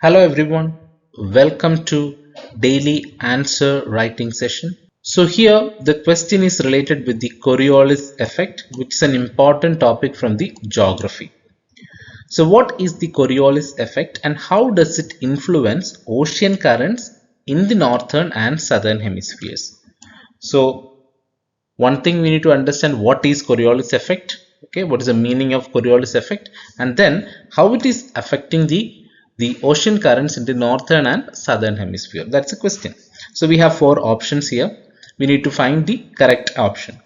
Hello everyone, welcome to daily answer writing session. So here the question is related with the Coriolis effect, which is an important topic from the geography. So what is the Coriolis effect and how does it influence ocean currents in the northern and southern hemispheres? So one thing we need to understand, what is Coriolis effect, okay, what is the meaning of Coriolis effect, and then how it is affecting the ocean currents in the northern and southern hemisphere. That's a question. So we have four options here. We need to find the correct option.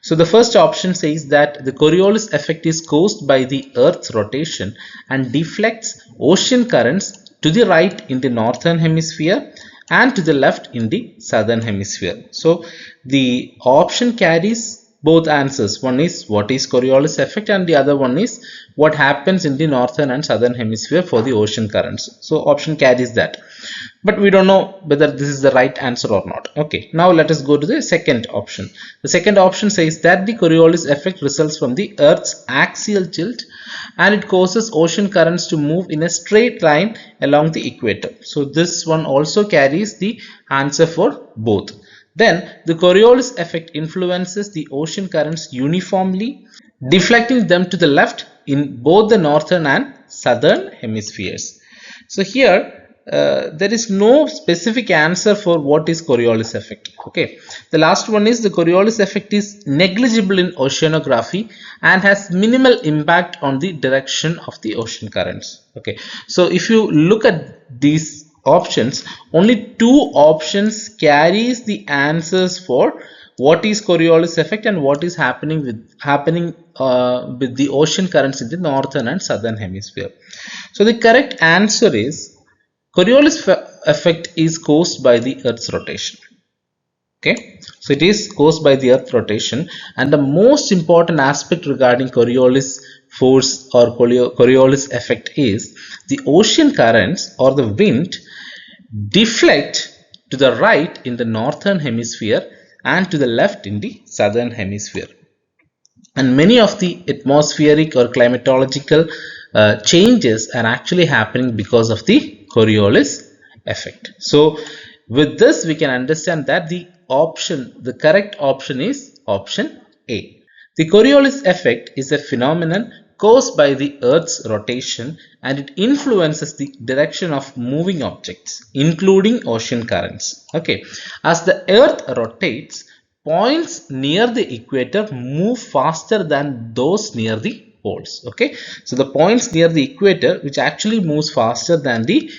So the first option says that the Coriolis effect is caused by the Earth's rotation and deflects ocean currents to the right in the northern hemisphere and to the left in the southern hemisphere. So the option carries both answers. One is what is Coriolis effect and the other one is what happens in the northern and southern hemisphere for the ocean currents. So option carries that, but we don't know whether this is the right answer or not. Okay, now let us go to the second option. The second option says that the Coriolis effect results from the Earth's axial tilt and it causes ocean currents to move in a straight line along the equator. So this one also carries the answer for both. Then the Coriolis effect influences the ocean currents uniformly, deflecting them to the left in both the northern and southern hemispheres. So here there is no specific answer for what is Coriolis effect. Okay, the last one is the Coriolis effect is negligible in oceanography and has minimal impact on the direction of the ocean currents. Okay, so if you look at these options, only two options carries the answers for what is Coriolis effect and what is happening with the ocean currents in the northern and southern hemisphere. So the correct answer is Coriolis effect is caused by the Earth's rotation. Okay, so it is caused by the Earth rotation, and the most important aspect regarding Coriolis force or Coriolis effect is the ocean currents or the wind deflect to the right in the northern hemisphere and to the left in the southern hemisphere, and many of the atmospheric or climatological changes are actually happening because of the Coriolis effect. So with this we can understand that the correct option is option A. The Coriolis effect is a phenomenon caused by the Earth's rotation and it influences the direction of moving objects, including ocean currents. Okay, as the Earth rotates, points near the equator move faster than those near the poles. Okay, so the points near the equator which actually moves faster than the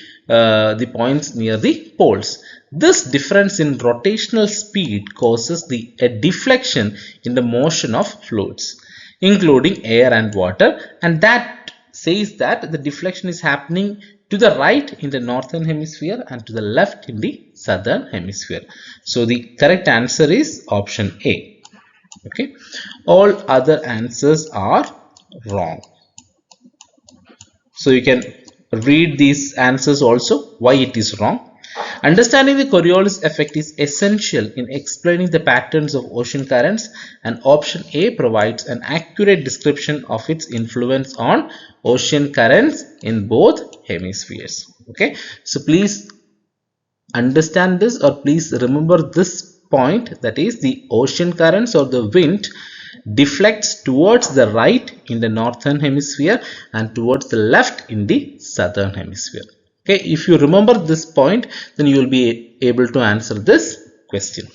points near the poles. This difference in rotational speed causes a deflection in the motion of fluids, including air and water, and that says that the deflection is happening to the right in the northern hemisphere and to the left in the southern hemisphere. So the correct answer is option A. Okay, all other answers are wrong. So you can read these answers also why it is wrong. Understanding the Coriolis effect is essential in explaining the patterns of ocean currents, and option A provides an accurate description of its influence on ocean currents in both hemispheres. Okay, so please understand this, or please remember this point, that is the ocean currents or the wind deflects towards the right in the northern hemisphere and towards the left in the southern hemisphere. Okay, if you remember this point, then you will be able to answer this question.